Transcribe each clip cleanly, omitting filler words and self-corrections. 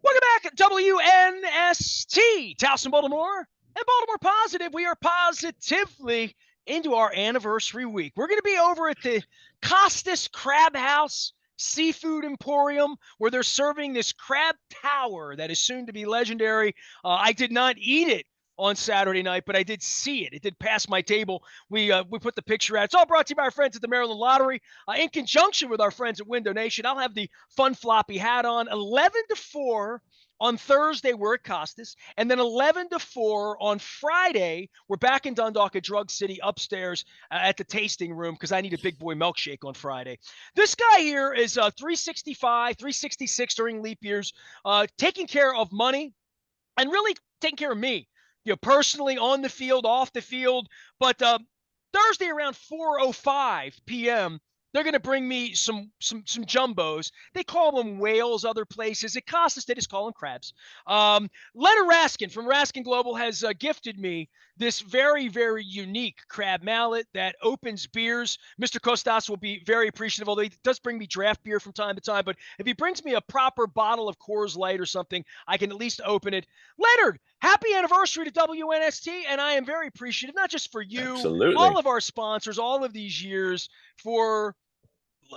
Welcome back at WNST, Towson, Baltimore, and Baltimore Positive. We are positively into our anniversary week. We're going to be over at the Costas Crab House Seafood Emporium, where they're serving this crab tower that is soon to be legendary. I did not eat it on Saturday night, but I did see it. It did pass my table. We put the picture out. It's all brought to you by our friends at the Maryland Lottery in conjunction with our friends at Window Nation. I'll have the fun floppy hat on. 11 to 4 on Thursday, we're at Costas. And then 11 to 4 on Friday, we're back in Dundalk at Drug City upstairs at the tasting room because I need a big boy milkshake on Friday. This guy here is 365, 366 during leap years, taking care of money and really taking care of me. Personally, on the field, off the field. But Thursday around 4:05 p.m., they're going to bring me some jumbos. They call them whales other places. At Costas, they just call them crabs. Leonard Raskin from Raskin Global has gifted me this very, very unique crab mallet that opens beers. Mr. Costas will be very appreciative, although he does bring me draft beer from time to time. But if he brings me a proper bottle of Coors Light or something, I can at least open it. Leonard, happy anniversary to WNST, and I am very appreciative, not just for you, Absolutely. all of our sponsors, all of these years, for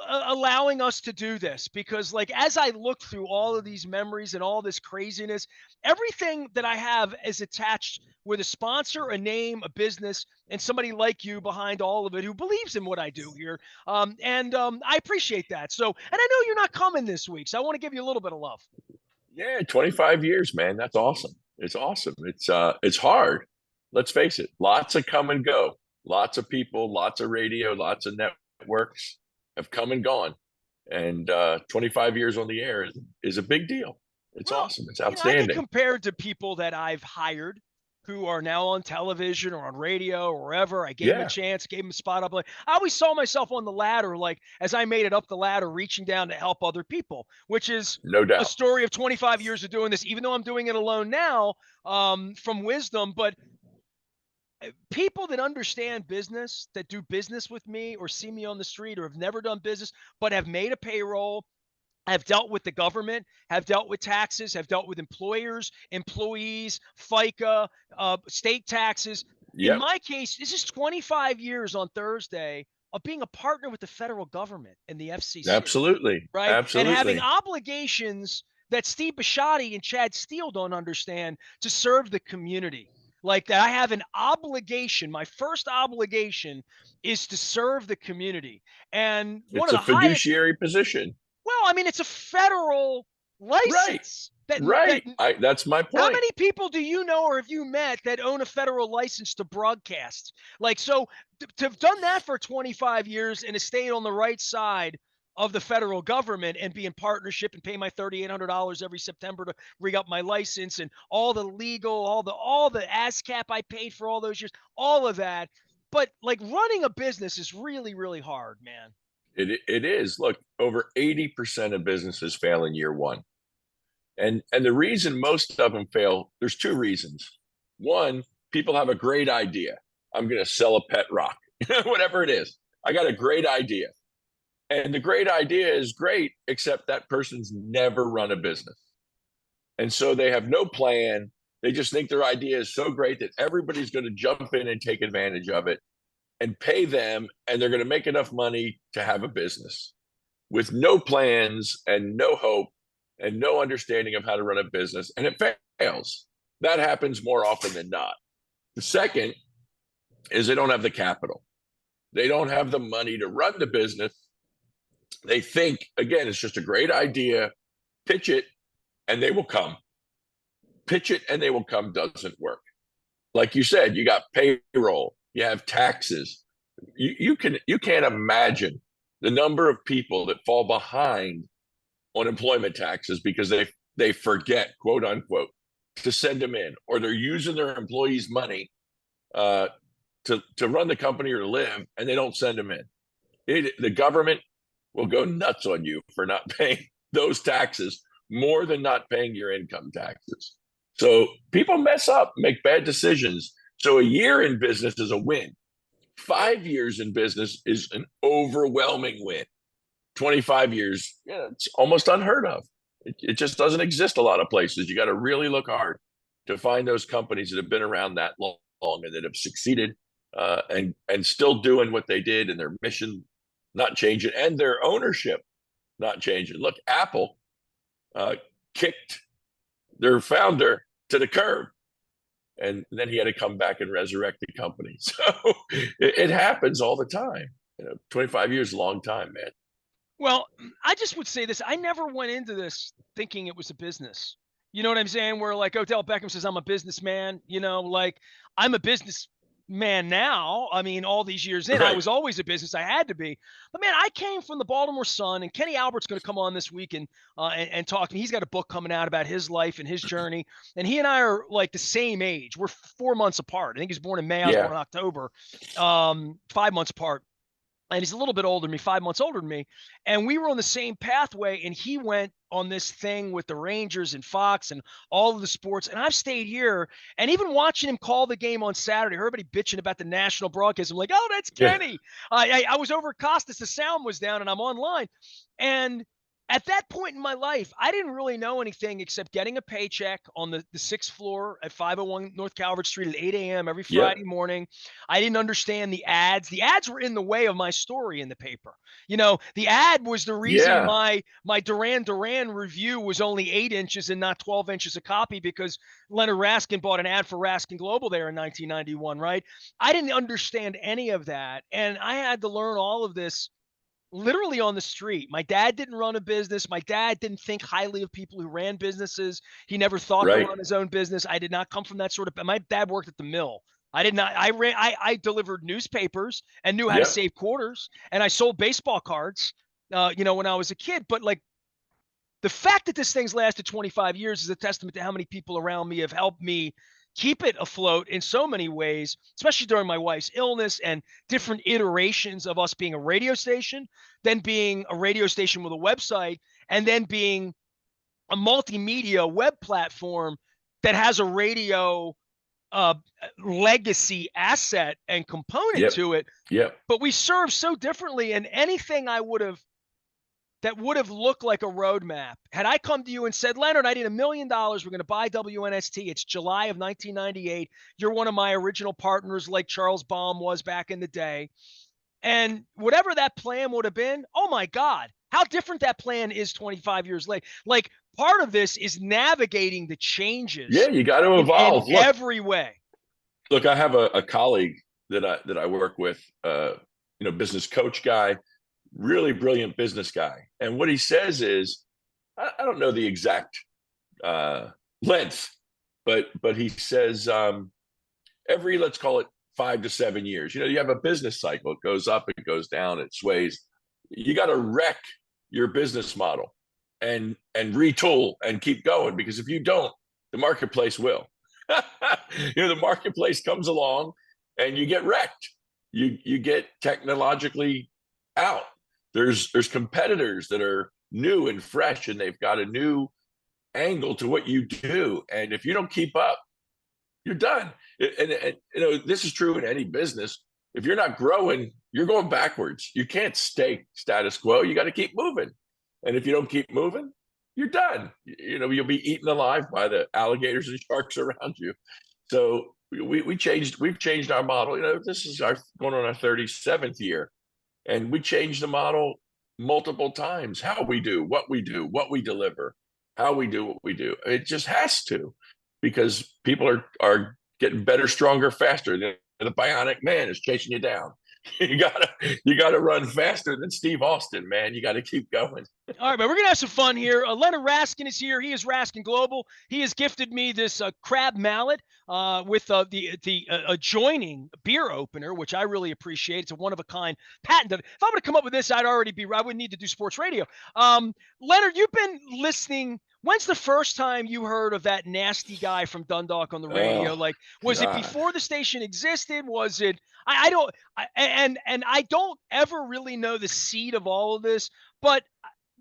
allowing us to do this, because like as I look through all of these memories and all this craziness, everything that I have is attached with a sponsor, a name, a business, and somebody like you behind all of it who believes in what I do here. I appreciate that. So, and I know you're not coming this week, so I want to give you a little bit of love. Yeah, 25 years, man. That's awesome. It's awesome. It's hard. Let's face it. Lots of come and go. Lots of people, lots of radio, lots of networks have come and gone. And 25 years on the air is a big deal. It's awesome. It's outstanding. I get compared to people that I've hired who are now on television or on radio or wherever. I gave them a chance, gave them a spot up. I always saw myself on the ladder, like as I made it up the ladder, reaching down to help other people, which is no doubt a story of 25 years of doing this, even though I'm doing it alone now, from wisdom. But people that understand business, that do business with me or see me on the street or have never done business, but have made a payroll, have dealt with the government, have dealt with taxes, have dealt with employers, employees, FICA, state taxes. Yep. In my case, this is 25 years on Thursday of being a partner with the federal government and the FCC. Absolutely. Right. Absolutely. And having obligations that Steve Bisciotti and Chad Steele don't understand to serve the community. Like that, I have an obligation. My first obligation is to serve the community. And it's a fiduciary position. Well, I mean, it's a federal license. Right. That's my point. How many people do you know or have you met that own a federal license to broadcast? Like, so to have done that for 25 years and to stay on the right side of the federal government and be in partnership and pay my $3,800 every September to re-up my license and all the legal, all the ASCAP I paid for all those years, all of that. But like running a business is really, really hard, man. It is. Look, over 80% of businesses fail in year one. And the reason most of them fail, there's two reasons. One, people have a great idea. I'm going to sell a pet rock, whatever it is. I got a great idea. And the great idea is great, except that person's never run a business. And so they have no plan. They just think their idea is so great that everybody's going to jump in and take advantage of it and pay them, and they're going to make enough money to have a business with no plans and no hope and no understanding of how to run a business, and it fails. That happens more often than not. The second is they don't have the capital. They don't have the money to run the business. They think, again, it's just a great idea, pitch it, and they will come. Pitch it, and they will come doesn't work. Like you said, you got payroll, you have taxes. You can't imagine the number of people that fall behind on employment taxes because they forget, quote unquote, to send them in, or they're using their employees' money to run the company or to live, and they don't send them in. The government will go nuts on you for not paying those taxes more than not paying your income taxes. So people mess up, make bad decisions. So a year in business is a win. 5 years in business is an overwhelming win. 25 years, it's almost unheard of. It just doesn't exist a lot of places. You got to really look hard to find those companies that have been around that long and that have succeeded, and still doing what they did, and their mission not changing, and their ownership not changing. Look, Apple kicked their founder to the curb, and then he had to come back and resurrect the company. So it happens all the time. 25 years, a long time, man. Well, I just would say this. I never went into this thinking it was a business. You know what I'm saying? Where like Odell Beckham says, I'm a businessman, like I'm a businessman now. I mean, all these years in, I was always a business. I had to be. But man, I came from the Baltimore Sun, and Kenny Albert's going to come on this week and talk. And he's got a book coming out about his life and his journey. And he and I are like the same age. We're 4 months apart. I think he's born in May. I was born in October. 5 months apart. And he's a little bit older than me, 5 months older than me. And we were on the same pathway, and he went on this thing with the Rangers and Fox and all of the sports. And I've stayed here, and even watching him call the game on Saturday, everybody bitching about the national broadcast. I'm like, oh, that's Kenny. I was over at Costas. The sound was down, and I'm online. And at that point in my life, I didn't really know anything except getting a paycheck on the 6th floor at 501 North Calvert Street at 8 a.m. every Friday morning. I didn't understand the ads. The ads were in the way of my story in the paper. The ad was the reason my Duran Duran review was only 8 inches and not 12 inches a copy, because Leonard Raskin bought an ad for Raskin Global there in 1991, right? I didn't understand any of that, and I had to learn all of this literally on the street. My dad didn't run a business. My dad didn't think highly of people who ran businesses. He never thought to run his own business. I did not come from that sort of. My dad worked at the mill. I did not. I delivered newspapers and knew how to save quarters, and I sold baseball cards, when I was a kid. But like, the fact that this thing's lasted 25 years is a testament to how many people around me have helped me keep it afloat in so many ways, especially during my wife's illness and different iterations of us being a radio station, then being a radio station with a website, and then being a multimedia web platform that has a radio legacy asset and component to it. But we serve so differently, and anything that would have looked like a roadmap. Had I come to you and said, Leonard, I need $1 million. We're going to buy WNST. It's July of 1998. You're one of my original partners, like Charles Baum was back in the day. And whatever that plan would have been, oh my God, how different that plan is 25 years later. Like, part of this is navigating the changes. Yeah, you got to evolve in every way. Look, I have a colleague that I work with, business coach guy, really brilliant business guy. And what he says is, I don't know the exact length, but he says every, let's call it 5 to 7 years, you have a business cycle. It goes up, it goes down, it sways. You got to wreck your business model and retool and keep going, because if you don't, the marketplace will. The marketplace comes along and you get wrecked. You get technologically out. There's competitors that are new and fresh, and they've got a new angle to what you do. And if you don't keep up, you're done. And this is true in any business. If you're not growing, you're going backwards. You can't stay status quo. You got to keep moving. And if you don't keep moving, you're done. You'll be eaten alive by the alligators and sharks around you. So we've changed our model. This is going on our 37th year. And we changed the model multiple times. How we do, what we deliver, how we do what we do. It just has to, because people are getting better, stronger, faster. The bionic man is chasing you down. You gotta run faster than Steve Austin, man. You got to keep going. All right, man, we're gonna have some fun here. Leonard Raskin is here. He is Raskin Global. He has gifted me this crab mallet with the adjoining beer opener, which I really appreciate. It's a one-of-a-kind patented. If I'm gonna come up with this, I wouldn't need to do sports radio. Leonard, you've been listening. When's the first time you heard of that nasty guy from Dundalk on the radio? Was it before the station existed? Was it? I don't. I don't ever really know the seed of all of this, but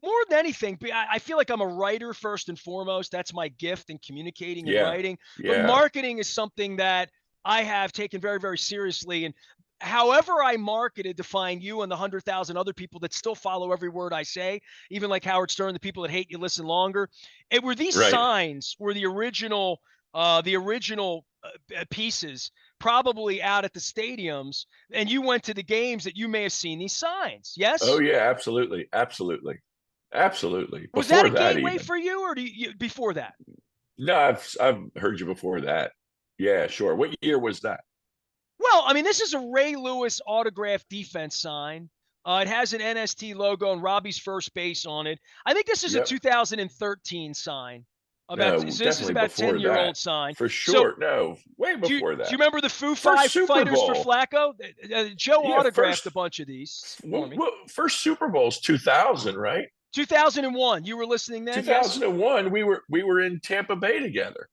more than anything, I feel like I'm a writer first and foremost. That's my gift in communicating and writing. But marketing is something that I have taken very, very seriously. And however I marketed to find you and the 100,000 other people that still follow every word I say, even like Howard Stern, the people that hate you listen longer, it were these Right. signs were the original pieces probably out at the stadiums, and you went to the games that you may have seen these signs. Yes. Oh yeah, absolutely, absolutely, absolutely. Was that Before a that, gateway even. for you, or before that? No, I've heard you before that. Yeah, sure. What year was that? Well, I mean, this is a Ray Lewis autographed defense sign. It has an NST logo and Robbie's first base on it. I think this is a Yep. 2013 sign. No, So this is definitely about before 10-year-old that. sign. For So sure. No, way do you, before do you that. remember the Foo First Super Fighters for Bowl. Flacco? Joe Yeah, autographed a bunch of these for me. First Super Bowl's 2000, right? 2001. You were listening then, yes? 2001. We were in Tampa Bay together.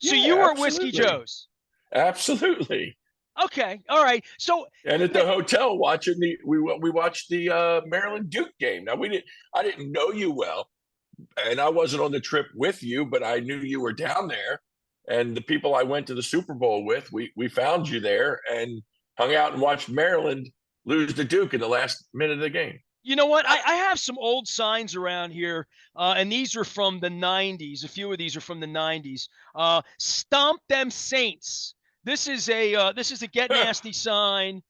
So Yeah, you were at Whiskey absolutely. Joe's. Absolutely. Okay. All right. So And at the hotel watching we watched the Maryland Duke game. Now I didn't know you well, and I wasn't on the trip with you, but I knew you were down there. And the people I went to the Super Bowl with, we found you there and hung out and watched Maryland lose to Duke in the last minute of the game. you know what? I have some old signs around here, and these are from the 90s. A few of these are from the 90s. Stomp them Saints. This is a Get Nasty sign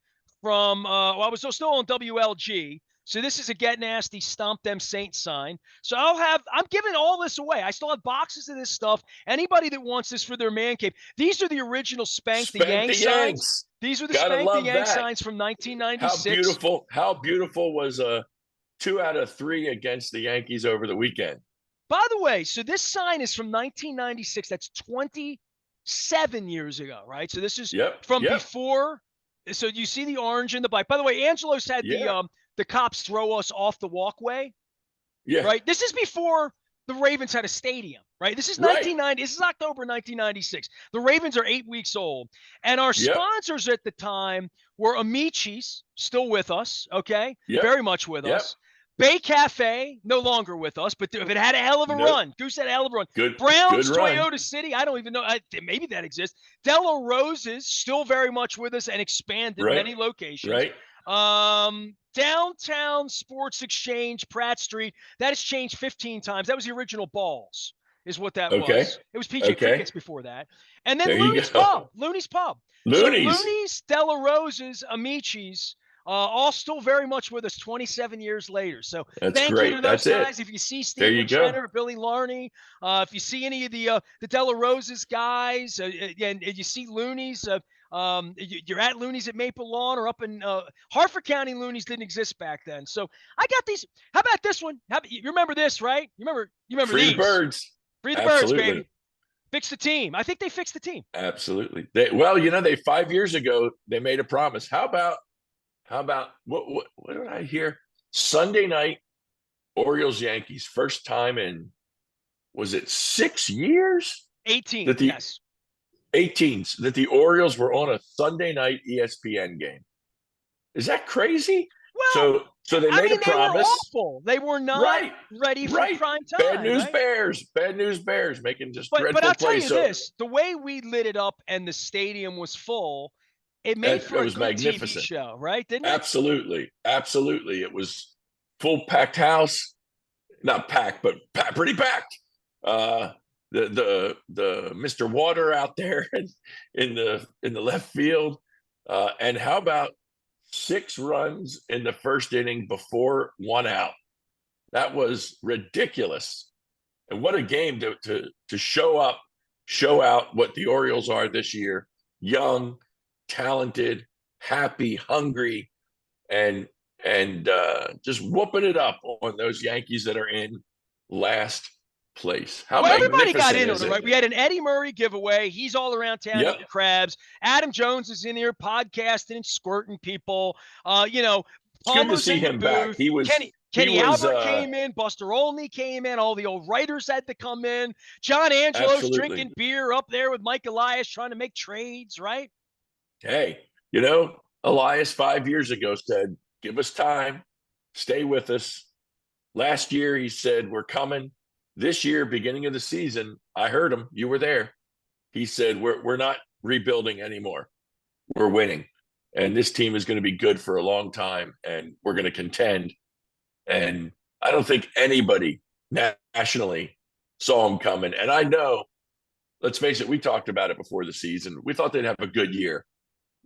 from I was still on WLG. So this is a Get Nasty Stomp Them Saints sign. So I'm giving all this away. I still have boxes of this stuff. Anybody that wants this for their man cave. These are the original Spank the Spank Yank the signs. Yanks. These are the Gotta Spank the love Yank that. signs from 1996. How beautiful was 2 out of 3 against the Yankees over the weekend. By the way, so this sign is from 1996. That's 27 years ago, right? So this is from before. So you see the orange and the black. By the way, Angelos had the cops throw us off the walkway. Yeah. Right. This is before the Ravens had a stadium, right? This is 1990. This is October 1996. The Ravens are 8 weeks old. And our sponsors at the time were Amici's, still with us, okay? Very much with us. Bay Cafe, no longer with us, but it had a hell of a run. Goose had a hell of a run. Browns, Toyota City, I don't even know. Maybe that exists. Della Rose's, still very much with us and expanded many locations. Right. Downtown Sports Exchange, Pratt Street, that has changed 15 times. That was the original Balls, is what that was. It was PJ Crickets before that. And then Looney's Pub. So Looney's, Della Rose's, Amici's, all still very much with us 27 years later. So thank you to those guys. If you see Steve Center, Billy Larney, if you see any of the Della Rose's guys, and you see Looney's, you're at Looney's at Maple Lawn or up in Harford County. Looney's didn't exist back then. So I got these. How about this one? You remember this, right? You remember Free these? the Birds. Free the Birds, baby. Fix the team. I think they fixed the team. Absolutely. They 5 years ago they made a promise. How about what did I hear? Sunday night, Orioles Yankees, first time in, was it 6 years? 18. Yes. 18s that the Orioles were on a Sunday night ESPN game. Is that crazy? Well, so they made a promise. They were awful. They were not ready for prime time. Bad news Bears. Bad news Bears making just dreadful plays. But I'll tell you this: the way we lit it up and the stadium was full, it made for a good magnificent TV show, right? Didn't it? Absolutely. It was full packed house. Not packed, but pretty packed. The Mr. Water out there in the left field, and how about 6 runs in the first inning before 1 out? That was ridiculous. And what a game to show out what the Orioles are this year: young, talented, happy, hungry, and just whooping it up on those Yankees that are in last place. Everybody got in on it, right? We had an Eddie Murray giveaway. He's all around town eating crabs. Adam Jones is in here podcasting and squirting people. It's good to see him back. He was Kenny Albert came in. Buster Olney came in. All the old writers had to come in. John Angelos drinking beer up there with Mike Elias trying to make trades, right? Hey, Elias 5 years ago said, "Give us time, stay with us." Last year he said, "We're coming." This year, beginning of the season, I heard him. You were there. He said, we're not rebuilding anymore. We're winning. and this team is going to be good for a long time, and we're going to contend. And I don't think anybody nationally saw them coming. And I know, let's face it, we talked about it before the season. We thought they'd have a good year.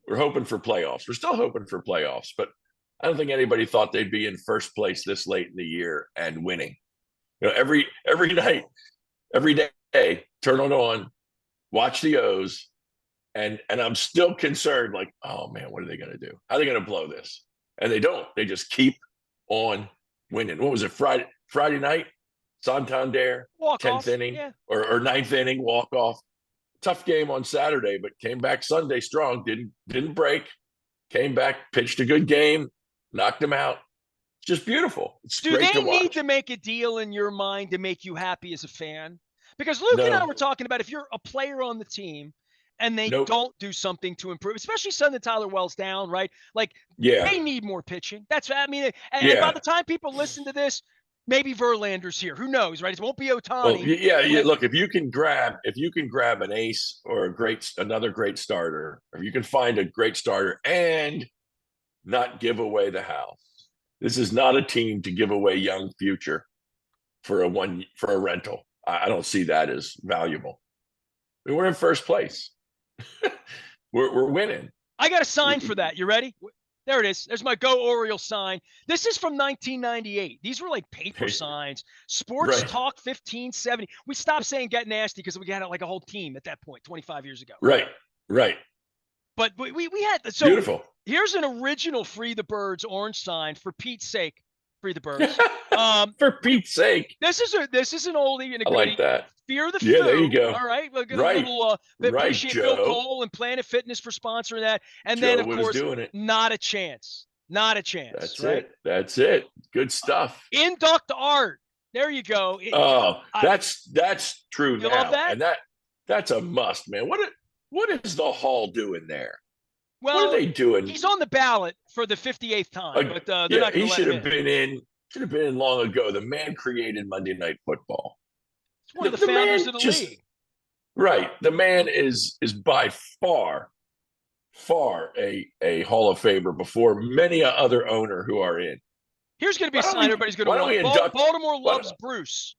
We're hoping for playoffs. We're still hoping for playoffs, but I don't think anybody thought they'd be in first place this late in the year and winning. Every night, every day, turn it on, watch the O's, and I'm still concerned, like, oh man, what are they going to do? How are they going to blow this? And they don't. They just keep on winning. What was it? Friday night, Santander, Walk 10th off. inning, Yeah. or 9th inning walk off. Tough game on Saturday, but came back Sunday strong. Didn't break. Came back, pitched a good game, knocked them out. It's just beautiful. It's Do great they to watch. need to make a deal in your mind to make you happy as a fan? Because Luke and I were talking about if you're a player on the team and they don't do something to improve, especially sending Tyler Wells down, right? Like, they need more pitching. That's what I mean. And by the time people listen to this, maybe Verlander's here. Who knows, right? It won't be Ohtani. Well, look, if you can grab an ace or another great starter, or you can find a great starter and not give away the house. This is not a team to give away young future for a rental. I don't see that as valuable. I mean, we're in first place. we're winning. I got a sign for that. You ready? There it is. There's my Go Orioles sign. This is from 1998. These were like paper signs. Sports Talk 1570. We stopped saying Get Nasty because we had like a whole team at that point, 25 years ago. Right. But we had so beautiful. Here's an original Free the Birds orange sign. For Pete's sake, Free the Birds. For Pete's sake. This is an oldie and a goodie. I like that. Fear the Yeah, Foo. there you go. All right. We'll get a little appreciate Joe. Bill Cole and Planet Fitness for sponsoring that. And Joe then, of course, doing it. Not a chance. Not a chance. That's it. Good stuff. Induct art. There you go. That's true you now. Love that? And that's a must, man. What is the Hall doing there? Well, what are they doing? He's on the ballot for the 58th time, but they're not going to let him in. Should have been in long ago. The man created Monday Night Football. He's one of the founders of the league. Right. The man is by far a Hall of Famer before many other owner who are in. Here's going to be a sign everybody's going to want. Baltimore loves Bruce.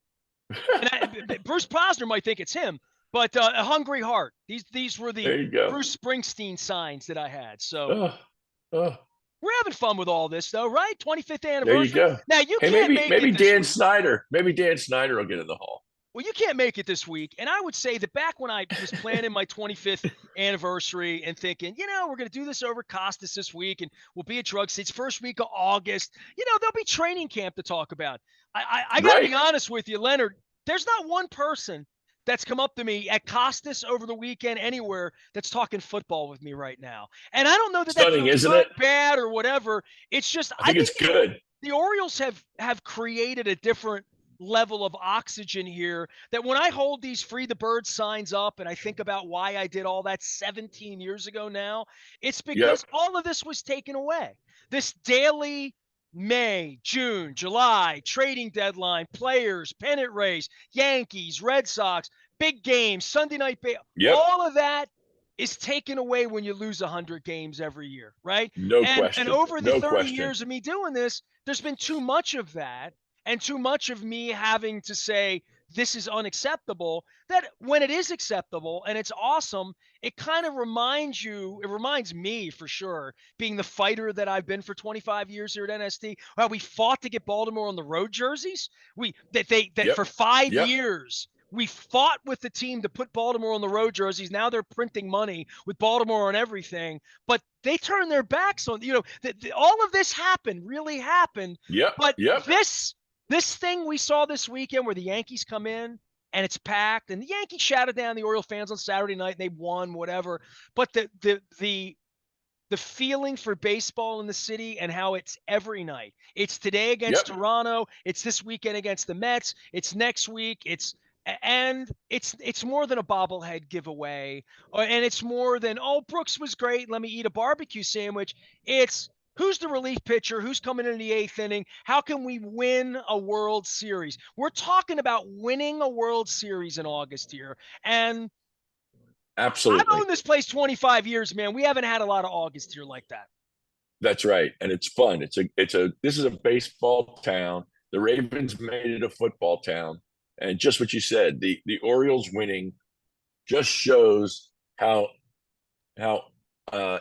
Bruce Posner might think it's him, but a hungry heart. These were the Bruce Springsteen signs that I had. So we're having fun with all this, though, right? 25th anniversary. There you go. Now you can't make it. Maybe Dan Snyder. Maybe Dan Snyder will get in the Hall. Well, you can't make it this week. And I would say that back when I was planning my 25th anniversary and thinking, we're going to do this over Costas this week and we'll be at Drug States first week of August. There'll be training camp to talk about. I got to be honest with you, Leonard, there's not one person that's come up to me at Costas over the weekend anywhere that's talking football with me right now. And I don't know that Stunning, that's isn't good, it? Bad or whatever. It's just I think it's good. The Orioles have created a different level of oxygen here that when I hold these Free the Bird signs up and I think about why I did all that 17 years ago now, it's because all of this was taken away. This daily May, June, July, trading deadline, players, pennant race, Yankees, Red Sox, big games, Sunday night, all of that is taken away when you lose 100 games every year, right? No question. And over the 30 years of me doing this, there's been too much of that. And too much of me having to say, this is unacceptable, that when it is acceptable and it's awesome, it kind of reminds me for sure, being the fighter that I've been for 25 years here at NST. Well, we fought to get Baltimore on the road jerseys. For 5 years, we fought with the team to put Baltimore on the road jerseys. Now they're printing money with Baltimore on everything, but they turned their backs on, all of this really happened. But this thing we saw this weekend where the Yankees come in and it's packed and the Yankees shouted down the Orioles fans on Saturday night and they won, whatever. But the feeling for baseball in the city and how it's every night. It's today against Toronto. It's this weekend against the Mets. It's next week. It's more than a bobblehead giveaway. And it's more than, Brooks was great. Let me eat a barbecue sandwich. It's, who's the relief pitcher? Who's coming in the 8th inning? How can we win a World Series? We're talking about winning a World Series in August here. And Absolutely. I've owned this place 25 years, man. We haven't had a lot of August here like that. That's right. And it's fun. This is a baseball town. The Ravens made it a football town. And just what you said, the Orioles winning just shows how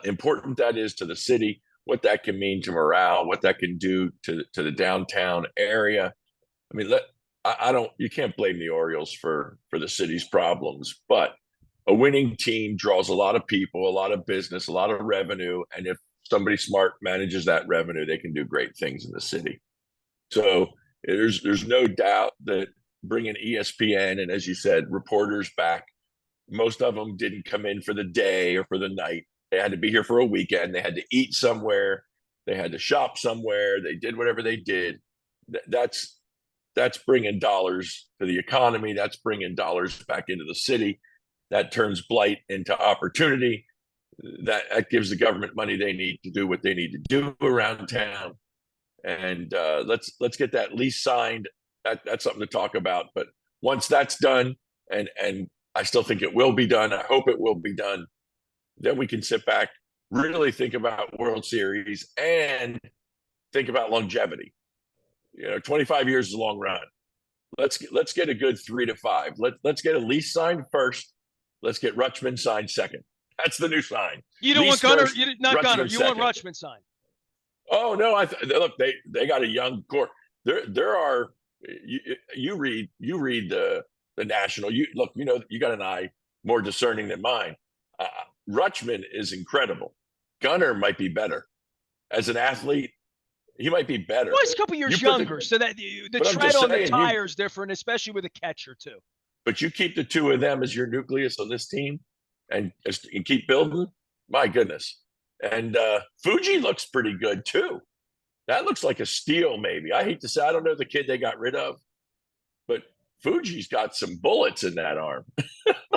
important that is to the city, what that can mean to morale, what that can do to the downtown area. I mean, you can't blame the Orioles for the city's problems, but a winning team draws a lot of people, a lot of business, a lot of revenue. And if somebody smart manages that revenue, they can do great things in the city. So there's no doubt that bringing ESPN and, as you said, reporters back, most of them didn't come in for the day or for the night. They had to be here for a weekend. They had to eat somewhere. They had to shop somewhere. They did whatever they did. That's bringing dollars to the economy. That's bringing dollars back into the city. That turns blight into opportunity. That gives the government money they need to do what they need to do around town. And let's get that lease signed. That's something to talk about. But once that's done, and I still think it will be done, I hope it will be done, then we can sit back, really think about World Series and think about longevity. 25 years is a long run. Let's get a good 3 to 5. Let's get a lease signed first. Let's get Rutschman signed second. That's the new sign. You don't lease want Gunner, first, not Rutschman Gunner. You second. want Rutschman signed. Oh no! Look, they got a young core. There are you read the national. You got an eye more discerning than mine. Rutschman is incredible. Gunner might be better as an athlete. He might be better. Well, he's a couple years younger, so that the tread on the tire is different, especially with a catcher too. But you keep the two of them as your nucleus on this team, and keep building. My goodness. And Fuji looks pretty good too. That looks like a steal, maybe. I hate to say, I don't know the kid they got rid of, but Fuji's got some bullets in that arm.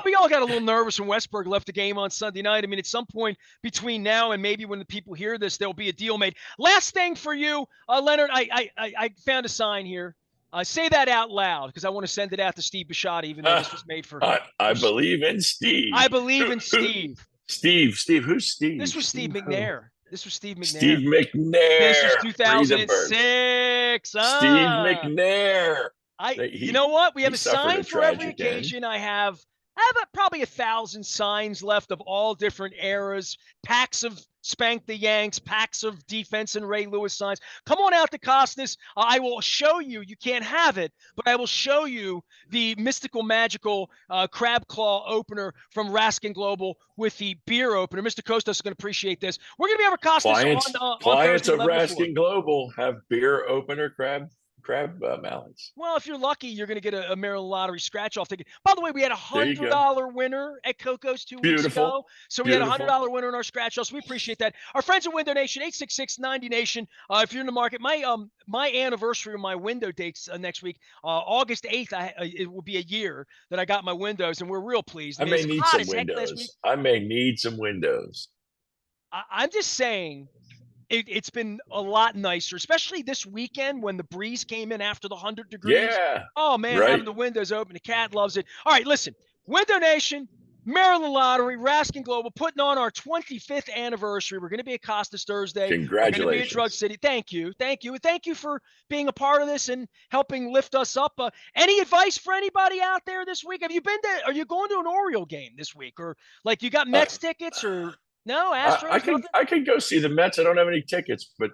We all got a little nervous when Westberg left the game on Sunday night. I mean, at some point between now and maybe when the people hear this, there'll be a deal made. Last thing for you, Leonard, I found a sign here. Say that out loud because I want to send it out to Steve Bisciotti, even though this was made for him. I believe in Steve. I believe in Steve. Steve, who's Steve? This was Steve McNair. Steve McNair. This was 2006. Steve McNair. You know what? We have a sign for every occasion. I have probably 1,000 signs left of all different eras, packs of Spank the Yanks, packs of Defense and Ray Lewis signs. Come on out to Costas. I will show you. You can't have it, but I will show you the mystical, magical crab claw opener from Raskin Global with the beer opener. Mr. Costas is going to appreciate this. We're going to be over Costas clients of Raskin Global have beer opener crab mallets. Well, if you're lucky, you're going to get a Maryland Lottery scratch-off ticket. By the way, we had a $100 winner at Coco's 2 weeks ago. So we had a $100 winner in our scratch-offs. We appreciate that. Our friends at Window Nation, 866-90Nation. If you're in the market, my anniversary of my window dates next week, August 8th, it will be a year that I got my windows, and we're real pleased. I may need some windows. I may need some windows. I'm just saying – It's been a lot nicer, especially this weekend when the breeze came in after the 100 degrees. Yeah. Oh, man, having the windows open. The cat loves it. All right, listen. Window Nation, Maryland Lottery, Raskin Global, putting on our 25th anniversary. We're going to be at Costas Thursday. Congratulations. We're going to be at Drug City. Thank you. Thank you. And thank you for being a part of this and helping lift us up. Any advice for anybody out there this week? Are you going to an Oriole game this week? Or, like, you got Mets tickets or – No, Astros. I can go see the Mets. I don't have any tickets, but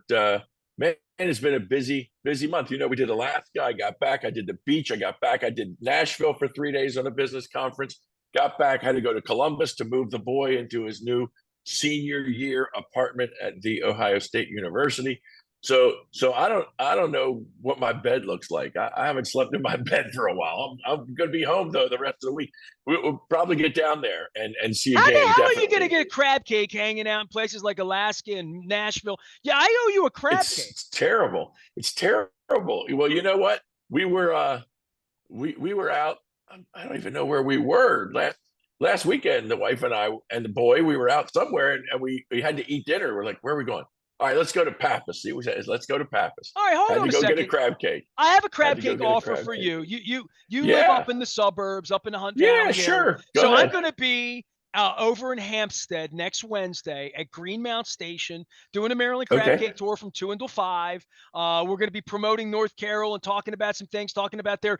man, it's been a busy month. We did Alaska. I got back. I did the beach. I got back. I did Nashville for 3 days on a business conference. Got back. Had to go to Columbus to move the boy into his new senior year apartment at the Ohio State University. So I don't know what my bed looks like. I haven't slept in my bed for a while. I'm going to be home though the rest of the week. We'll probably get down there and see a game. How are you going to get a crab cake hanging out in places like Alaska and Nashville? Yeah, I owe you a crab cake. It's terrible. It's terrible. Well, you know what? We were out. I don't even know where we were last weekend. The wife and I and the boy, we were out somewhere and we had to eat dinner. We're like, where are we going? All right, let's go to Pappas. Let's go to Pappas. All right, hold on a second. Go get a crab cake. I have a crab cake offer for you. You live up in the suburbs, up in the Hunt Valley. Yeah, sure. So I'm going to be over in Hampstead next Wednesday at Greenmount Station, doing a Maryland Crab Okay. Cake tour from 2 until 5. We're going to be promoting North Carroll and talking about some things, talking about their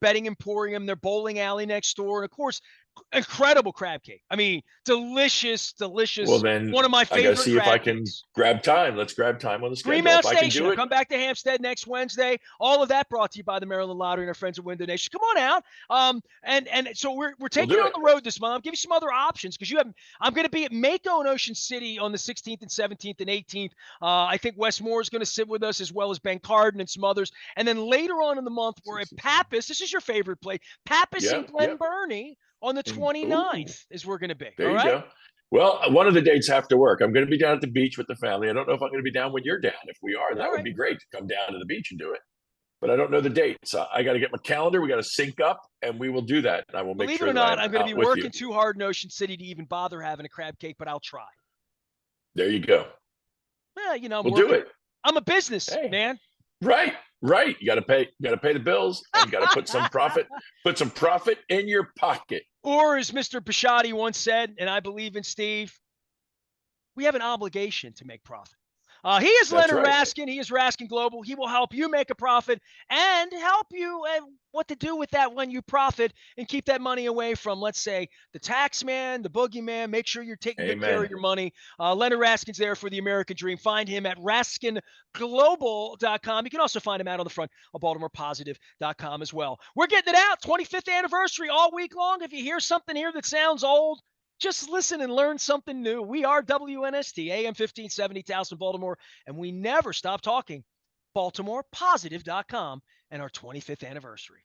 betting emporium, their bowling alley next door, and of course, incredible crab cake. I mean, delicious. Well, then One of my I got to favorite see if I crab can cakes. grab time. Let's grab time on the schedule. Greenmount If I can Station. do it. Come back to Hampstead next Wednesday. All of that brought to you by the Maryland Lottery and our friends at Window Nation. Come on out. And so we're taking you on the road this month. I'll give you some other options because I'm going to be at Mako in Ocean City on the 16th and 17th and 18th. I think Wes Moore is going to sit with us as well as Ben Carden and some others. And then later on in the month, we're at Pappas. This is your favorite place. Pappas and Glen Burnie on the 29th is where we're going to be. There all you right? go. Well, one of the dates have to work. I'm going to be down at the beach with the family. I don't know if I'm going to be down when you're down. If we are, that would be great to come down to the beach and do it. But I don't know the dates. I got to get my calendar. We got to sync up, and we will do that. And I will make sure. Believe it or not, I'm going to be working you. too hard in Ocean City to even bother having a crab cake, but I'll try. There you go. Well, you know, we'll do it. I'm a business man. Right. You got to pay. You got to pay the bills, and you got to put some profit in your pocket. Or as Mr. Bisciotti once said, and I believe in Steve, we have an obligation to make profit. He is Leonard Raskin. He is Raskin Global. He will help you make a profit and help you what to do with that when you profit and keep that money away from, let's say, the tax man, the boogeyman. Make sure you're taking good care of your money. Leonard Raskin's there for the American dream. Find him at RaskinGlobal.com. You can also find him out on the front of BaltimorePositive.com as well. We're getting it out. 25th anniversary all week long. If you hear something here that sounds old, just listen and learn something new. We are WNST, AM 1570, Towson, Baltimore, and we never stop talking. BaltimorePositive.com and our 25th anniversary.